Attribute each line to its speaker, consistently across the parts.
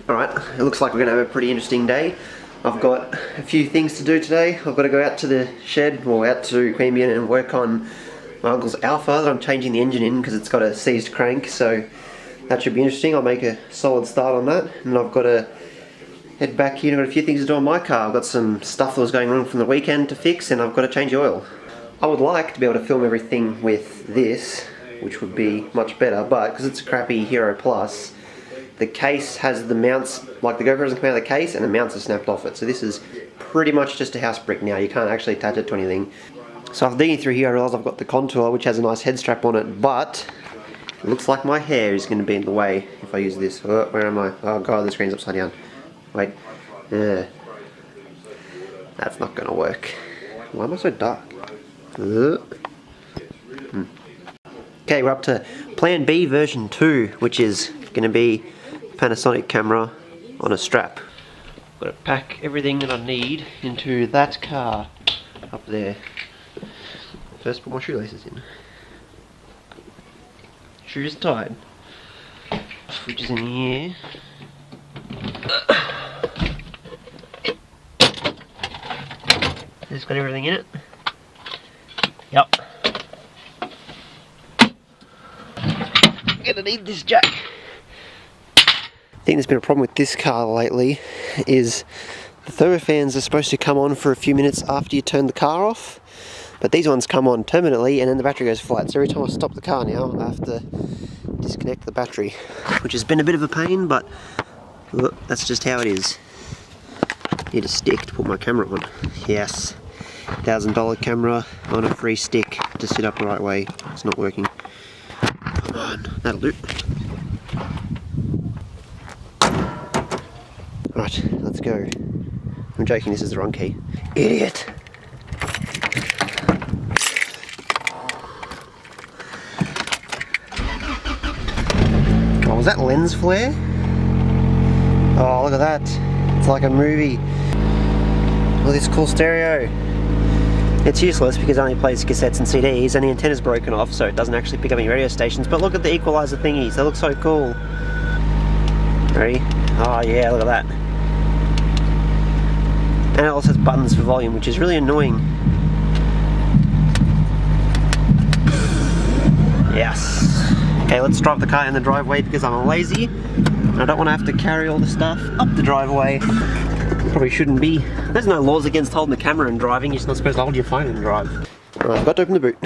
Speaker 1: Alright, it looks like we're going to have a pretty interesting day. I've got a few things to do today. I've got to go out to the shed, or out to Queanbeyan, and work on my uncle's Alfa that I'm changing the engine in because it's got a seized crank, so that should be interesting. I'll make a solid start on that, and I've got to head back here. I've got a few things to do on my car. I've got some stuff that was going wrong from the weekend to fix, and I've got to change the oil. I would like to be able to film everything with this, which would be much better, but because it's a crappy Hero Plus, the case has the mounts, like the GoPro doesn't come out of the case, and the mounts are snapped off it. So this is pretty much just a house brick now. You can't actually attach it to anything. So after digging through here, I realised I've got the Contour, which has a nice head strap on it, but it looks like my hair is going to be in the way if I use this. Oh, where am I? Oh god, the screen's upside down. Wait. Yeah. That's not going to work. Why am I so dark? Okay, we're up to Plan B version 2, which is going to be Panasonic camera on a strap. Got to pack everything that I need into that car up there. First, put my shoelaces in. Shoes tied. Which is in here. It's got everything in it. Yep. I'm gonna need this jack. I think there's been a problem with this car lately, is the thermofans are supposed to come on for a few minutes after you turn the car off, but these ones come on permanently and then the battery goes flat. So every time I stop the car now, I have to disconnect the battery, which has been a bit of a pain, but look, that's just how it is. Need a stick to put my camera on. Yes, $1,000 camera on a free stick to sit up the right way. It's not working. Come on, that'll do. Right, let's go. I'm joking, this is the wrong key. Idiot! Oh, was that lens flare? Oh, look at that. It's like a movie. Look at this cool stereo. It's useless because it only plays cassettes and CDs, and the antenna's broken off, so it doesn't actually pick up any radio stations. But look at the equalizer thingies, they look so cool. Ready? Oh yeah, look at that. And it also has buttons for volume, which is really annoying. Yes. Okay, let's drive the car in the driveway because I'm lazy. I don't want to have to carry all the stuff up the driveway. Probably shouldn't be. There's no laws against holding the camera and driving. You're just not supposed to hold your phone and drive. Alright, I've got to open the boot.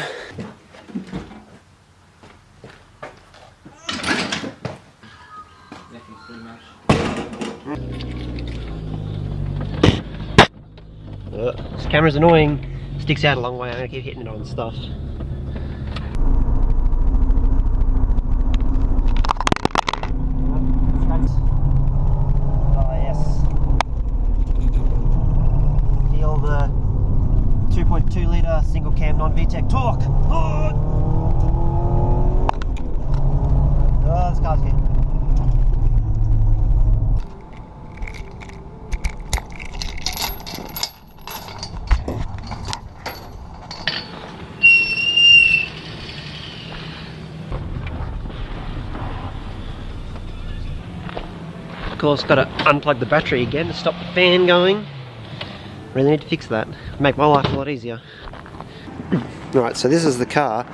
Speaker 1: This camera's annoying. Sticks out a long way. I'm going to keep hitting it on stuff. Oh yes. Feel the 2.2 litre single cam non-VTEC torque. Oh, this car's good. Of course, got to unplug the battery again to stop the fan going. Really need to fix that. Make my life a lot easier. Right, so this is the car.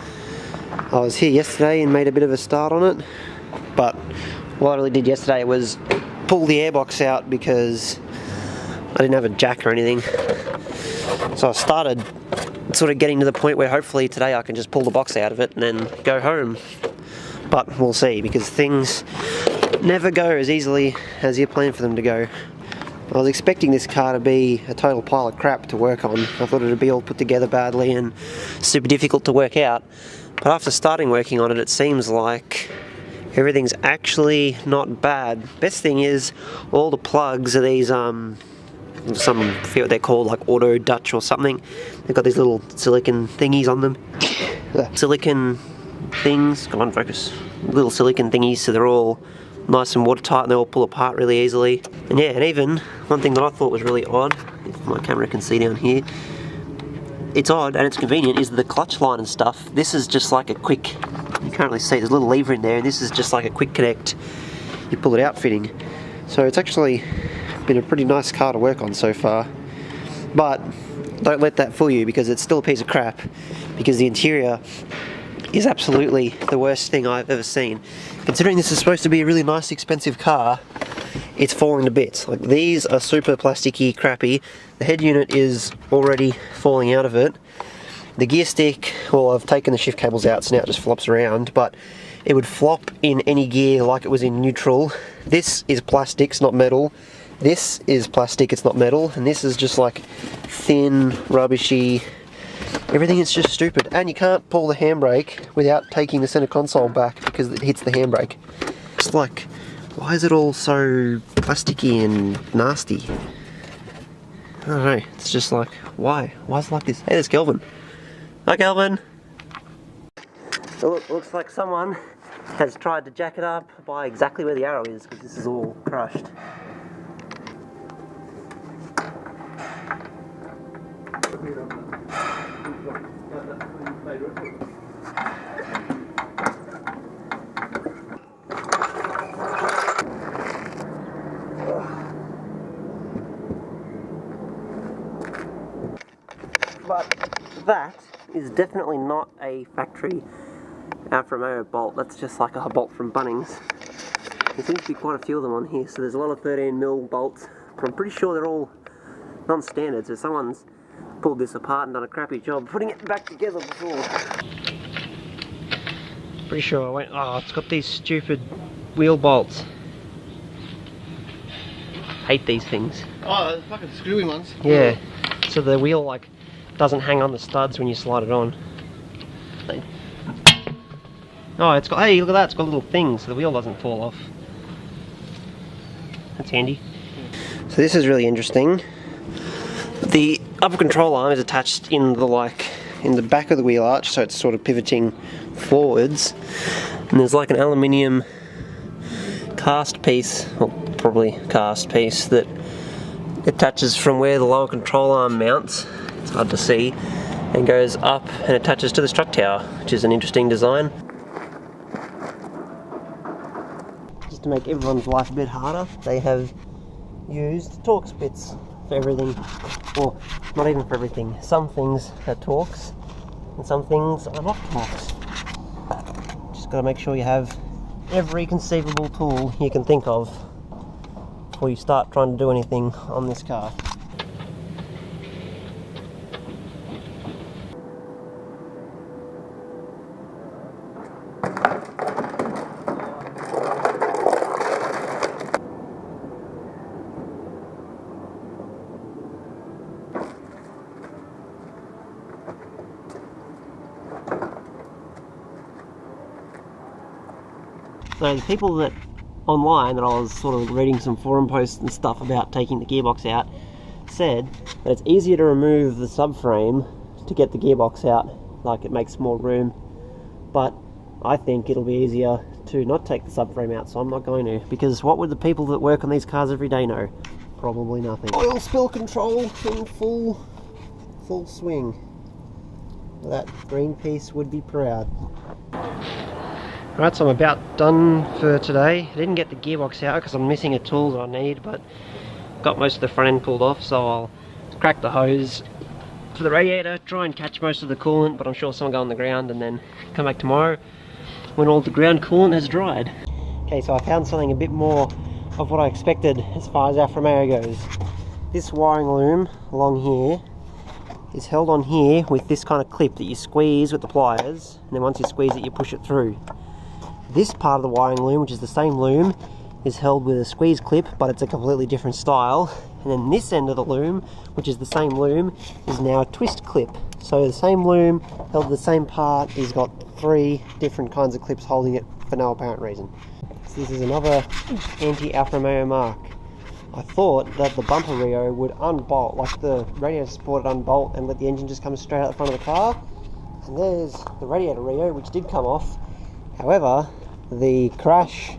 Speaker 1: I was here yesterday and made a bit of a start on it, but what I really did yesterday was pull the airbox out because I didn't have a jack or anything. So I started sort of getting to the point where hopefully today I can just pull the box out of it and then go home. But we'll see, because things never go as easily as you plan for them to go. I was expecting this car to be a total pile of crap to work on. I thought it would be all put together badly and super difficult to work out. But after starting working on it, it seems like everything's actually not bad. Best thing is all the plugs are these some, I forget what they're called, like Auto Dutch or something. They've got these little silicon thingies on them. Silicon things, come on focus. Little silicon thingies, so they're all nice and watertight and they all pull apart really easily. And yeah, and even one thing that I thought was really odd, if my camera can see down here, it's odd and it's convenient, is the clutch line and stuff. This is just like a quick, you can't really see, there's a little lever in there, and this is just like a quick connect, you pull it out fitting. So it's actually been a pretty nice car to work on so far. But don't let that fool you, because it's still a piece of crap, because the interior is absolutely the worst thing I've ever seen. Considering this is supposed to be a really nice expensive car, it's falling to bits. Like, these are super plasticky, crappy. The head unit is already falling out of it. The gear stick, well, I've taken the shift cables out, so now it just flops around, but it would flop in any gear like it was in neutral. This is plastic, it's not metal. This is plastic, it's not metal. And this is just like thin, rubbishy. Everything is just stupid. And you can't pull the handbrake without taking the center console back because it hits the handbrake. It's like, why is it all so plasticky and nasty? I don't know, it's just like, why? Why is it like this? Hey, there's Kelvin. Hi, Kelvin. It looks like someone has tried to jack it up by exactly where the arrow is, because this is all crushed. But that is definitely not a factory Alfa Romeo bolt. That's just like a bolt from Bunnings. There seems to be quite a few of them on here, so there's a lot of 13mm bolts, but I'm pretty sure they're all non-standard, so someone's pulled this apart and done a crappy job putting it back together before. Pretty sure I went, oh, it's got these stupid wheel bolts. Hate these things.
Speaker 2: Oh, the fucking screwy ones.
Speaker 1: Yeah, so the wheel like doesn't hang on the studs when you slide it on. Oh, it's got, hey, look at that, it's got little things so the wheel doesn't fall off. That's handy. So this is really interesting. The upper control arm is attached in the back of the wheel arch, so it's sort of pivoting forwards. And there's like an aluminium cast piece, or probably cast piece, that attaches from where the lower control arm mounts. It's hard to see, and goes up and attaches to the strut tower, which is an interesting design. Just to make everyone's life a bit harder, they have used Torx bits for everything. Well, not even for everything. Some things are Torx, and some things are not Torx. Just gotta make sure you have every conceivable tool you can think of before you start trying to do anything on this car. So the people that online that I was sort of reading some forum posts and stuff about taking the gearbox out said that it's easier to remove the subframe to get the gearbox out, like it makes more room, but I think it'll be easier to not take the subframe out, so I'm not going to, because what would the people that work on these cars every day know? Probably nothing. Oil spill control in full swing. That green piece would be proud. Right, so I'm about done for today. I didn't get the gearbox out because I'm missing a tool that I need, but got most of the front end pulled off, so I'll crack the hose for the radiator, try and catch most of the coolant, but I'm sure some will go on the ground, and then come back tomorrow when all the ground coolant has dried. Okay, so I found something a bit more of what I expected as far as Alfa Romeo goes. This wiring loom along here is held on here with this kind of clip that you squeeze with the pliers, and then once you squeeze it you push it through. This part of the wiring loom, which is the same loom, is held with a squeeze clip, but it's a completely different style. And then this end of the loom, which is the same loom, is now a twist clip. So the same loom, held the same part, is got 3 different kinds of clips holding it for no apparent reason. So this is another anti-Alfa Romeo mark. I thought that the bumper Rio would unbolt, like the radiator support would unbolt and let the engine just come straight out the front of the car. And there's the radiator Rio, which did come off. However, the crash,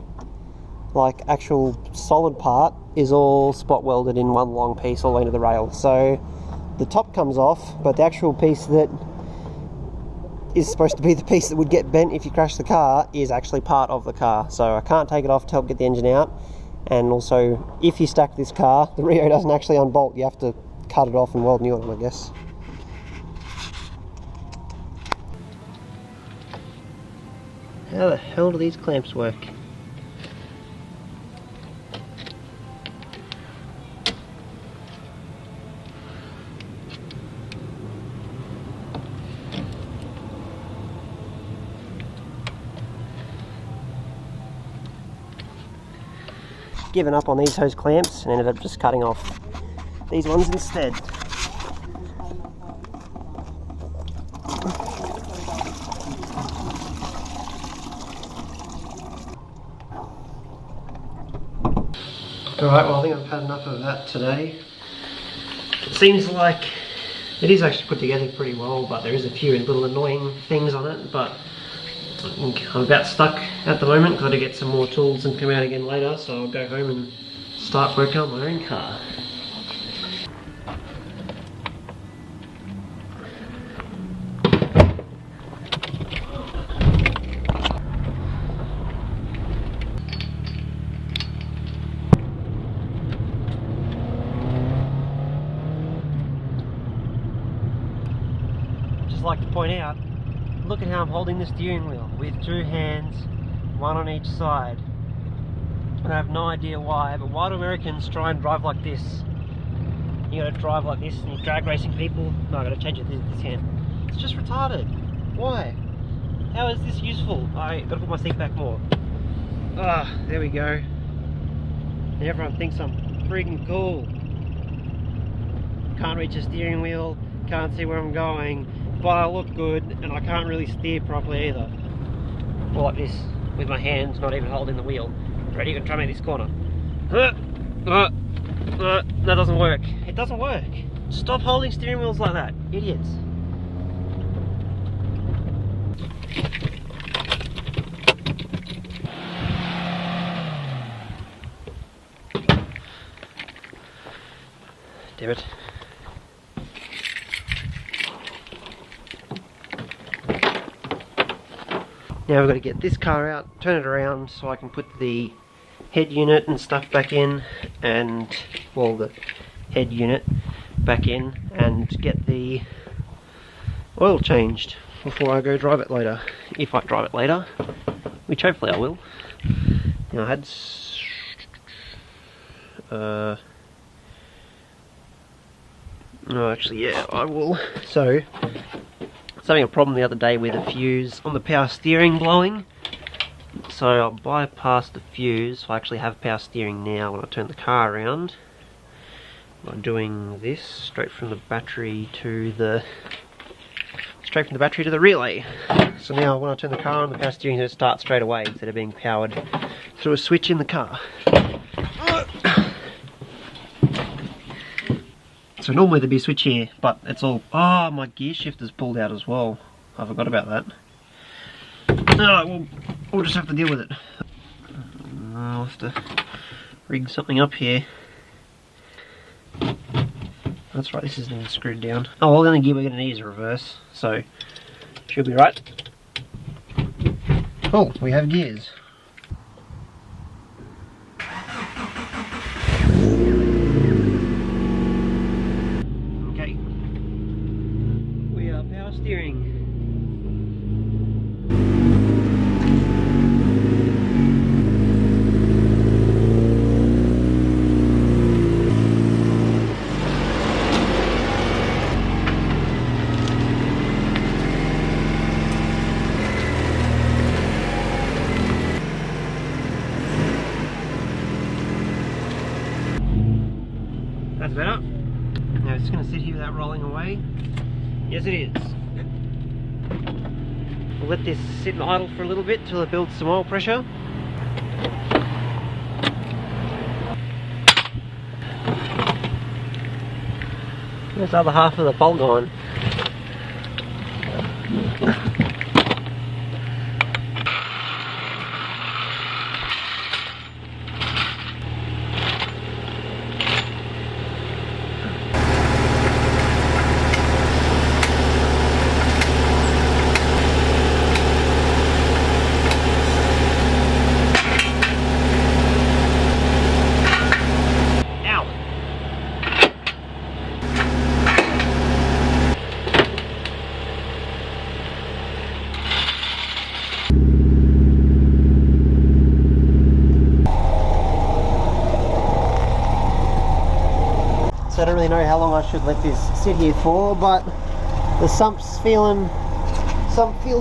Speaker 1: like actual solid part, is all spot welded in one long piece all the way to the rail. So the top comes off, but the actual piece that is supposed to be the piece that would get bent if you crash the car is actually part of the car. So I can't take it off to help get the engine out, And also, if you stack this car, the Rio doesn't actually unbolt. You have to cut it off and weld new on, I guess. How the hell do these clamps work? Given up on these hose clamps and ended up just cutting off these ones instead. Alright, well I think I've had enough of that today. It seems like it is actually put together pretty well, but there is a few little annoying things on it, but I think I'm about stuck at the moment. Got to get some more tools and come out again later, so I'll go home and start working on my own car. Just like to point out, look at how I'm holding the steering wheel with two hands, one on each side. And I have no idea why, but why do Americans try and drive like this? You gotta drive like this and you drag racing people. No, I gotta change it this hand. It's just retarded. Why? How is this useful? I gotta put my seat back more. Ah, there we go. And everyone thinks I'm freaking cool. Can't reach a steering wheel, can't see where I'm going, but I look good and I can't really steer properly either. Or like this, with my hands not even holding the wheel. Ready, you can try and make this corner. That doesn't work. It doesn't work. Stop holding steering wheels like that, idiots. Damn it. Now we've got to get this car out, turn it around so I can put the head unit and stuff back in, and, well, the head unit back in, and get the oil changed before I go drive it later. If I drive it later, which hopefully I will. Now I had no, actually, yeah, I will. So, I was having a problem the other day with a fuse on the power steering blowing. So I'll bypass the fuse, so I actually have power steering now when I turn the car around. By doing this straight from the battery to the relay. So now when I turn the car on, the power steering is going to start straight away instead of being powered through a switch in the car. So normally there'd be a switch here, but it's all... Oh, my gear shifter's pulled out as well. I forgot about that. No, we'll just have to deal with it. I'll have to rig something up here. That's right, this isn't screwed down. Oh, well, the only gear we're going to need is a reverse, so should be right. Oh, we have gears. Okay. We are power steering. That's better. Now it's going to sit here without rolling away. Yes, it is. We'll let this sit and idle for a little bit till it builds some oil pressure. There's the other half of the bolt on. I don't really know how long I should let this sit here for, but the sump feels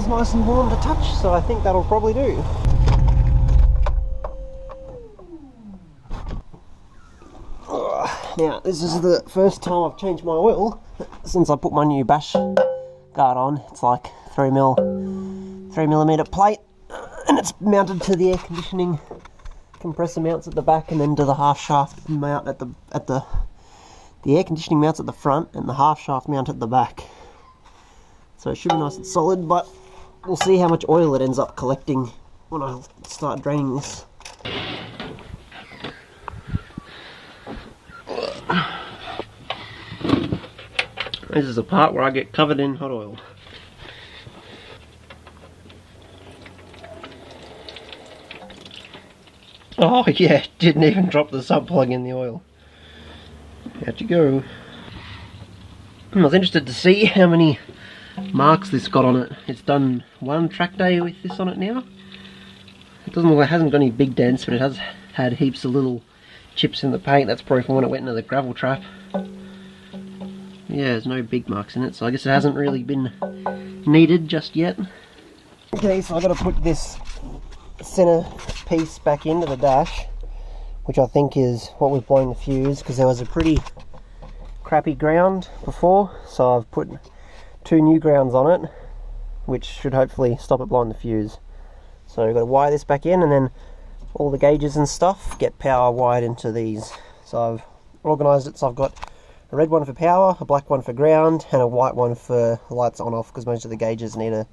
Speaker 1: nice and warm to touch, so I think that'll probably do. Now, this is the first time I've changed my oil since I put my new bash guard on. It's like 3mm plate, and it's mounted to the air conditioning compressor mounts at the back, and then to the half shaft mount at the air conditioning mounts at the front, and the half shaft mount at the back. So it should be nice and solid, but we'll see how much oil it ends up collecting when I start draining this. This is the part where I get covered in hot oil. Oh yeah, didn't even drop the sub plug in the oil. How'd you go? I was interested to see how many marks this got on it. It's done one track day with this on it now. It doesn't look like it hasn't got any big dents, but it has had heaps of little chips in the paint. That's probably from when it went into the gravel trap. Yeah, there's no big marks in it, so I guess it hasn't really been needed just yet. Okay, so I've got to put this center piece back into the dash, which I think is what was blowing the fuse, because there was a pretty crappy ground before, so I've put 2 new grounds on it, which should hopefully stop it blowing the fuse. So I've got to wire this back in, and then all the gauges and stuff get power wired into these. So I've organised it so I've got a red one for power, a black one for ground, and a white one for lights on off, because most of the gauges need a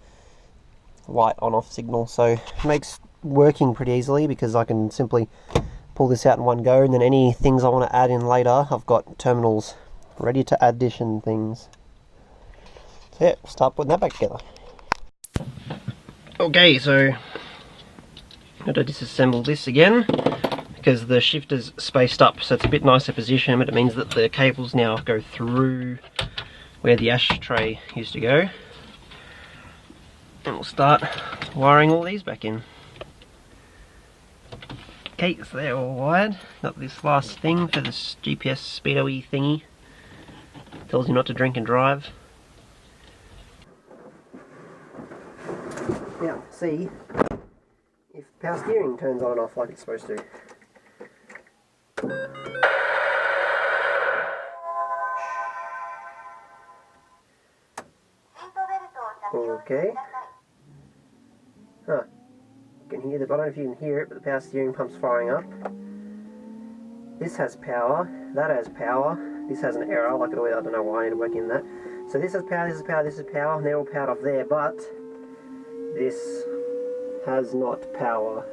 Speaker 1: white on off signal. So it makes working pretty easily, because I can simply pull this out in one go, and then any things I want to add in later, I've got terminals ready to addition things. So yeah, we'll start putting that back together. Okay, so I'm going to disassemble this again, because the shifter's spaced up, so it's a bit nicer position, but it means that the cables now go through where the ashtray used to go. And we'll start wiring all these back in. Okay, so they're all wired. Got this last thing for this GPS speedo-y thingy. Tells you not to drink and drive. Now, see if power steering turns on and off like it's supposed to. Okay. Huh. You can hear the, I don't know if you can hear it, but the power steering pump's firing up. This has power, that has power, this has an error, like it always, I don't know why I need to work in that. So this has power, this is power, this is power, and they're all powered off there, but this has not power.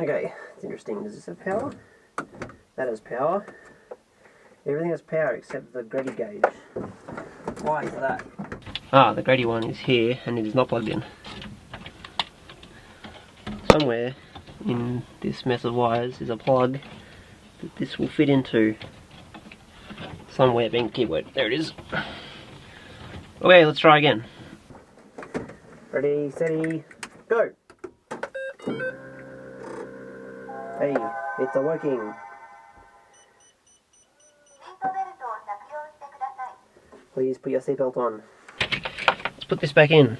Speaker 1: Okay, it's interesting. Does this have power? That has power. Everything has power except the Grady gauge. Why is that? Ah, the Grady one is here and it is not plugged in. Somewhere in this mess of wires is a plug that this will fit into. Somewhere being keyword. There it is. Okay, let's try again. Ready, steady, go! Hey, it's a working. Please put your seatbelt on. Let's put this back in.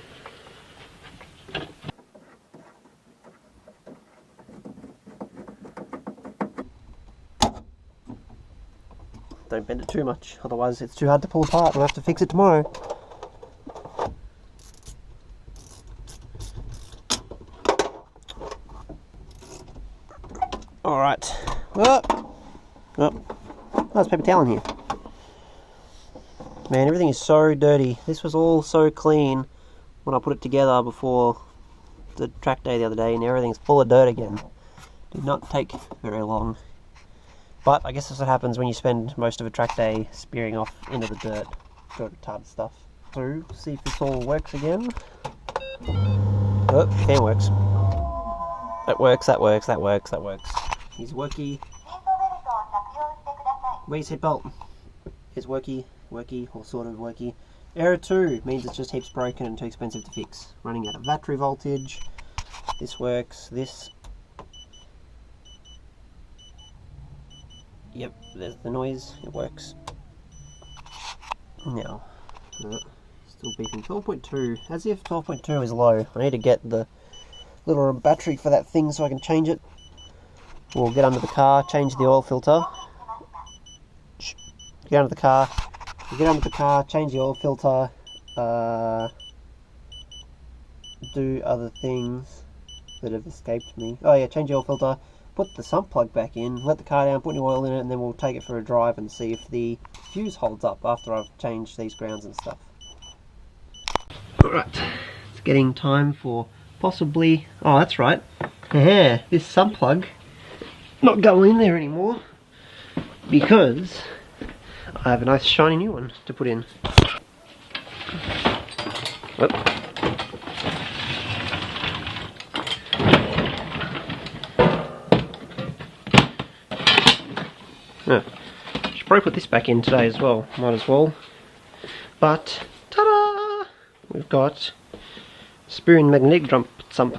Speaker 1: Don't bend it too much, otherwise it's too hard to pull apart. We'll have to fix it tomorrow. Alright. Oh, there's paper towel in here. Man, everything is so dirty. This was all so clean when I put it together before the track day the other day, and everything's full of dirt again. Did not take very long. But I guess that's what happens when you spend most of a track day spearing off into the dirt. Retarded stuff. So, see if this all works again. Oh, fan works. That works, that works, that works, that works. He's worky. Where's seatbelt? Is worky, worky, or sort of worky. Error 2 means it's just heaps broken and too expensive to fix. Running out of battery voltage. This works, this Yep, there's the noise, it works. Now, still beeping. 12.2, as if 12.2 is low. I need to get the little battery for that thing so I can change it. We'll get under the car, change the oil filter. Get under the car, change the oil filter, do other things that have escaped me. Oh yeah, change the oil filter, put the sump plug back in, let the car down, put new oil in it, and then we'll take it for a drive and see if the fuse holds up after I've changed these grounds and stuff. Alright, it's getting time for possibly... Oh, that's right. Yeah, this sump plug not going in there anymore because I have a nice shiny new one to put in. Whoop. Yeah. Should probably put this back in today as well, might as well. But, ta-da! We've got spoon magnetic sump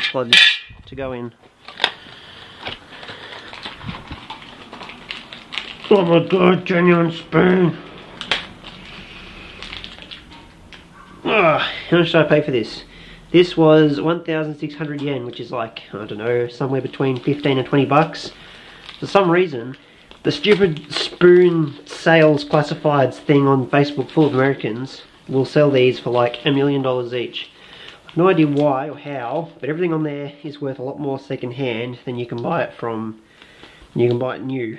Speaker 1: plug to go in. Oh my god, genuine spoon! How much did I pay for this? This was 1,600 yen, which is like, I don't know, somewhere between 15 and 20 bucks. For some reason, the stupid spoon sales classifieds thing on Facebook full of Americans will sell these for like $1 million each. I've no idea why or how, but everything on there is worth a lot more second hand than you can buy it from. You can buy it new.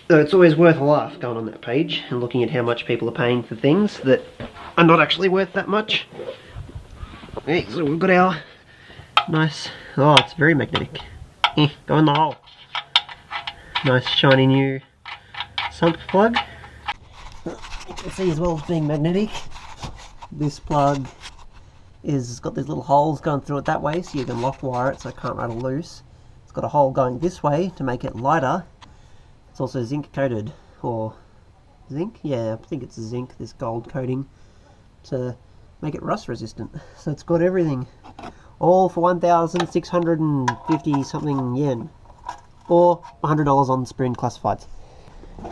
Speaker 1: So it's always worth a laugh going on that page and looking at how much people are paying for things that are not actually worth that much. Okay, so we've got our nice, oh it's very magnetic. Go in the hole. Nice shiny new sump plug. You can see as well as being magnetic, this plug is got these little holes going through it that way so you can lock wire it so it can't rattle loose. It's got a hole going this way to make it lighter. It's also zinc coated, or zinc? Yeah, I think it's zinc, this gold coating, to make it rust resistant. So it's got everything, all for 1,650 something yen, or $100 on Spoon Classifieds.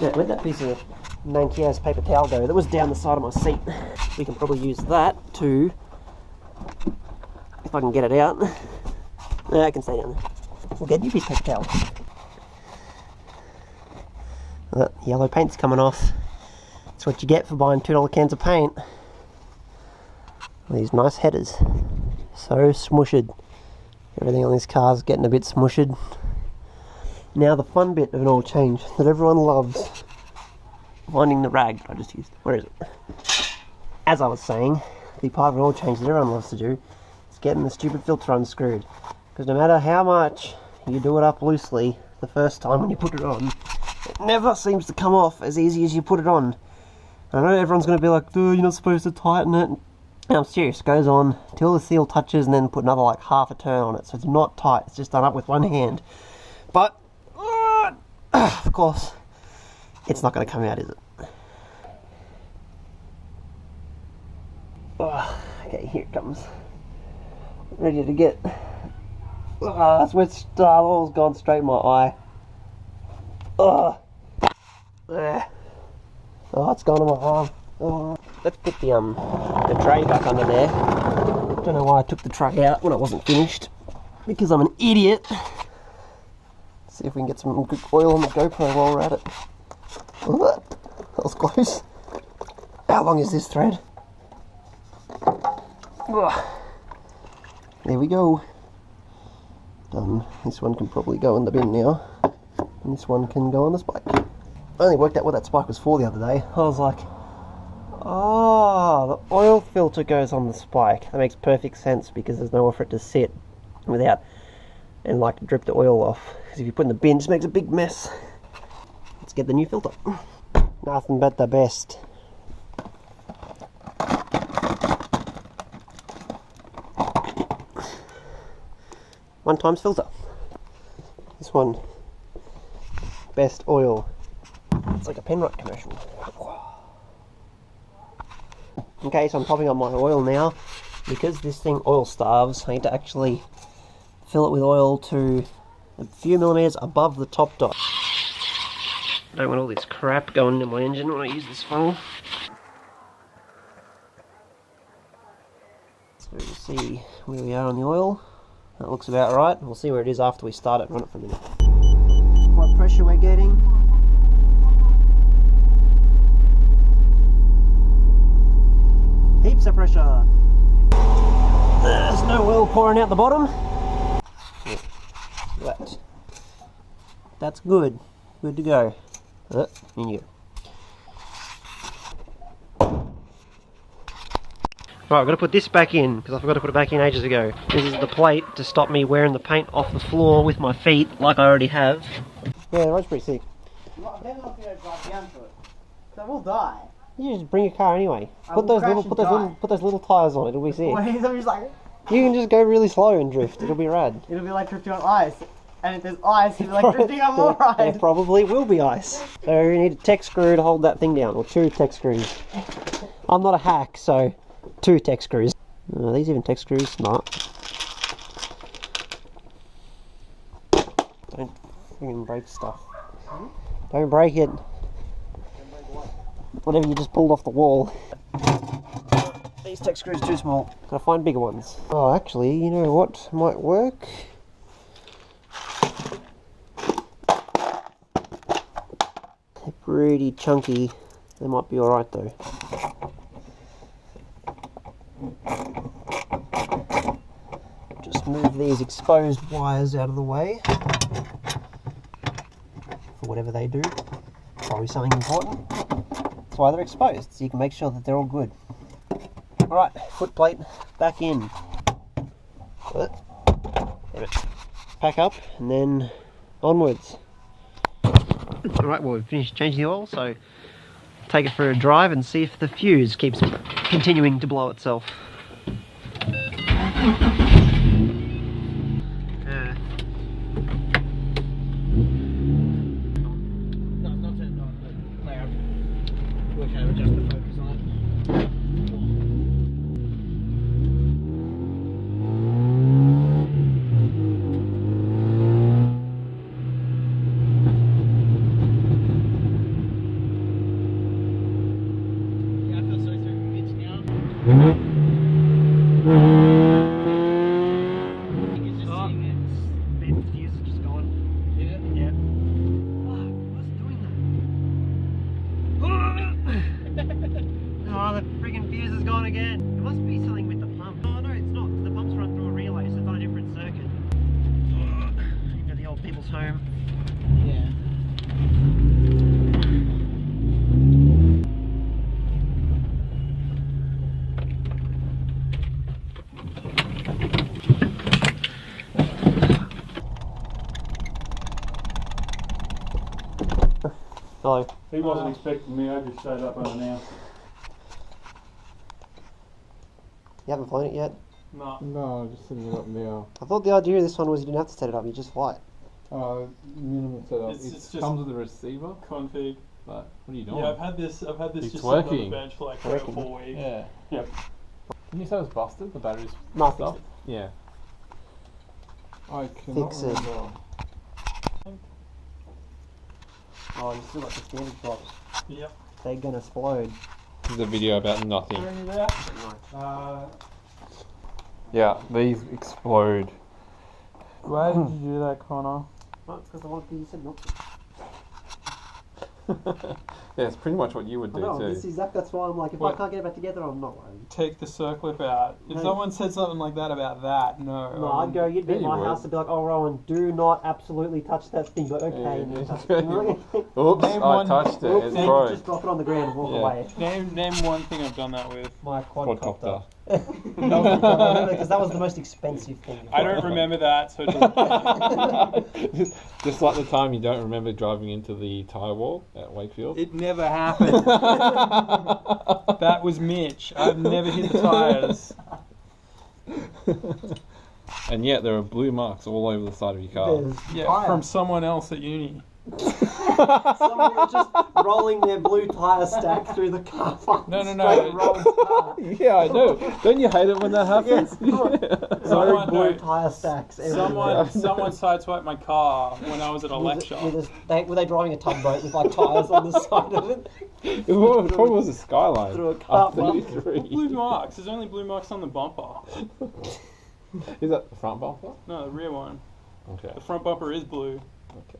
Speaker 1: Yeah, where'd that piece of Nankia's paper towel go? That was down the side of my seat. We can probably use that to, if I can get it out. No, I can stay down there. We'll get a new piece of paper towel. That yellow paint's coming off. That's what you get for buying $2 cans of paint. These nice headers. So smushed. Everything on this car's getting a bit smushed. Now the fun bit of an oil change that everyone loves. Finding the rag that I just used. Where is it? As I was saying, the part of an oil change that everyone loves to do is getting the stupid filter unscrewed. Because no matter how much you do it up loosely the first time when you put it on, it never seems to come off as easy as you put it on. I know everyone's going to be like, dude, you're not supposed to tighten it. And I'm serious, it goes on till the seal touches and then put another like half a turn on it. So it's not tight, it's just done up with one hand. But, of course, it's not going to come out, is it? Okay, here it comes. Ready to get... that's where star oil's gone straight in my eye. Oh, it's gone on my arm. Let's put the tray back under there. Don't know why I took the tray out when it wasn't finished. Because I'm an idiot. Let's see if we can get some good oil on the GoPro while we're at it. That was close. How long is this thread? There we go. Done. This one can probably go in the bin now. And this one can go on the spike. I only worked out what that spike was for the other day. I was like, oh, the oil filter goes on the spike. That makes perfect sense because there's nowhere for it to sit without and like drip the oil off. Because if you put it in the bin, it just makes a big mess. Let's get the new filter. Nothing but the best. One times filter. This one, best oil. It's like a Penrite commercial. Okay, so I'm topping up my oil now. Because this thing oil starves, I need to actually fill it with oil to a few millimeters above the top dot. I don't want all this crap going into my engine when I use this funnel. So you see where we are on the oil. That looks about right. We'll see where it is after we start it and run it for a minute. What pressure we're getting. Heaps of pressure. There's no oil pouring out the bottom. That's good. Good to go. In you go. Right, I've got to put this back in because I forgot to put it back in ages ago. This is the plate to stop me wearing the paint off the floor with my feet like I already have. Yeah, the road's pretty sick.
Speaker 2: I'm not going to drive down to it. I will die.
Speaker 1: You just bring your car anyway. Put those little tyres on it. It'll be sick.
Speaker 2: I'm just like,
Speaker 1: you can just go really slow and drift. It'll be rad.
Speaker 2: it'll be like drifting on ice. And if there's ice, it'll be like drifting on more ice.
Speaker 1: There probably will be ice. So you need a tech screw to hold that thing down, or 2 tech screws. I'm not a hack, so 2 tech screws. Are these even tech screws? Smart. Don't freaking break stuff. Don't break it. Whatever you just pulled off the wall. These tech screws are too small. Gotta find bigger ones. Oh, actually, you know what might work? They're pretty chunky. They might be alright though. Just move these exposed wires out of the way. For whatever they do. Probably something important. That's why they're exposed, so you can make sure that they're all good. Alright, foot plate back in. Pack up and then onwards. Alright, well we've finished changing the oil, so take it for a drive and see if the fuse keeps continuing to blow itself. Oh, the friggin' fuse is gone again. It must be something with the pump. Oh no, it's not. The pumps run through a relay, so it's on a different circuit. Into the old people's home.
Speaker 2: Yeah.
Speaker 1: Hello.
Speaker 3: He wasn't expecting me, I just showed up unannounced.
Speaker 1: You haven't flown it yet?
Speaker 3: No.
Speaker 4: No, I'm just setting it up now.
Speaker 1: I thought the idea of this one was you didn't have to set it up, you just fly it.
Speaker 4: Minimal setup.
Speaker 3: It's
Speaker 4: It
Speaker 3: just
Speaker 4: comes with a receiver.
Speaker 3: Config.
Speaker 4: But what are you doing?
Speaker 3: Yeah, I've had this
Speaker 4: It's
Speaker 3: just
Speaker 4: working.
Speaker 3: sitting on the bench for like 3 or 4 weeks.
Speaker 4: Yeah.
Speaker 3: Yep.
Speaker 4: Didn't you say it was busted? The battery's
Speaker 1: No,
Speaker 4: stuff? Yeah. I cannot
Speaker 1: Fix it.
Speaker 4: remember.
Speaker 1: Oh, you still got the standard drops.
Speaker 3: Yep.
Speaker 1: They're gonna explode.
Speaker 4: This is a video about nothing.
Speaker 3: Turn you there.
Speaker 4: Yeah, these explode.
Speaker 3: Why did you do that, Connor?
Speaker 1: Well, it's because I wanted to, you said not to.
Speaker 4: Yeah, it's pretty much what you would do
Speaker 1: No,
Speaker 4: too.
Speaker 1: this is that's why I'm like, if
Speaker 3: What?
Speaker 1: I can't get it back together, I'm not worried.
Speaker 3: Take the circlip out. If
Speaker 1: No.
Speaker 3: someone said something like that about that, no.
Speaker 1: No, I'd go, you'd be
Speaker 4: yeah,
Speaker 1: at
Speaker 4: you
Speaker 1: my
Speaker 4: would.
Speaker 1: house and be like, oh Rowan, do not absolutely touch that thing. But okay,
Speaker 4: Yeah,
Speaker 1: and then
Speaker 4: yeah.
Speaker 1: touch it.
Speaker 4: Oops,
Speaker 3: Name
Speaker 4: I
Speaker 3: one-
Speaker 4: touched it.
Speaker 1: Oops,
Speaker 4: It's
Speaker 1: then
Speaker 4: broke.
Speaker 1: just drop it on the ground and walk
Speaker 4: Yeah.
Speaker 1: away.
Speaker 3: Name one thing I've done that with.
Speaker 1: My quadcopter.
Speaker 4: Quadcopter.
Speaker 1: Because that was the most expensive thing.
Speaker 3: I don't remember that, so
Speaker 4: Just like the time you don't remember driving into the tyre wall at Wakefield.
Speaker 3: it never happened. That was Mitch. I've never hit the tyres.
Speaker 4: And yet there are blue marks all over the side of your car.
Speaker 1: There's
Speaker 3: Yeah,
Speaker 1: fire.
Speaker 3: from someone else at uni.
Speaker 1: Someone was just rolling their blue tyre stack through the car park.
Speaker 4: No.
Speaker 3: Yeah, I know. Don't you hate it when that happens?
Speaker 1: Very blue tyre stacks. everywhere.
Speaker 3: Someone sideswiped my car when I was at a
Speaker 1: With
Speaker 3: lecture.
Speaker 1: were they driving a tugboat with like tyres on the side of it?
Speaker 4: It probably was a Skyline.
Speaker 1: Through a car park.
Speaker 3: Blue marks. There's only blue marks on the bumper.
Speaker 4: Is that the front bumper?
Speaker 3: No, the rear one.
Speaker 4: Okay.
Speaker 3: The front bumper is blue.
Speaker 4: Okay.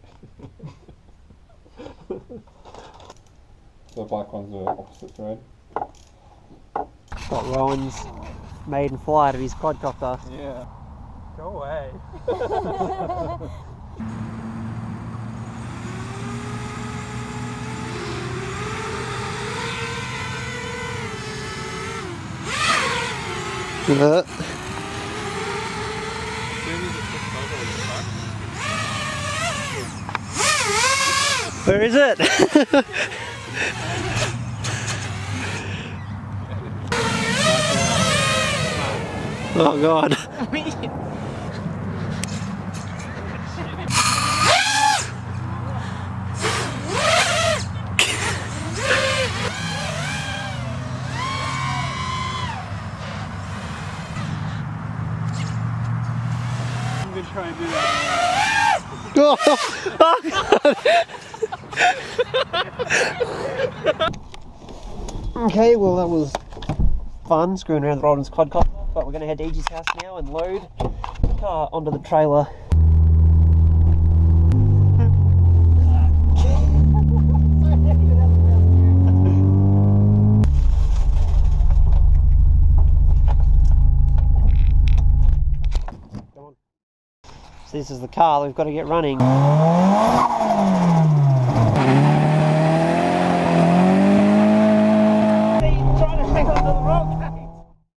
Speaker 4: The black ones are opposite red.
Speaker 1: Got Rowan's maiden flight of his quadcopter.
Speaker 3: Yeah. Go away.
Speaker 1: Where is it? Oh God.
Speaker 3: I'm gonna try and do that.
Speaker 1: Okay, well that was fun screwing around the Rodden's quadcopter, but we're going to head to Iggy's house now and load the car onto the trailer. So this is the car that we've got to get running.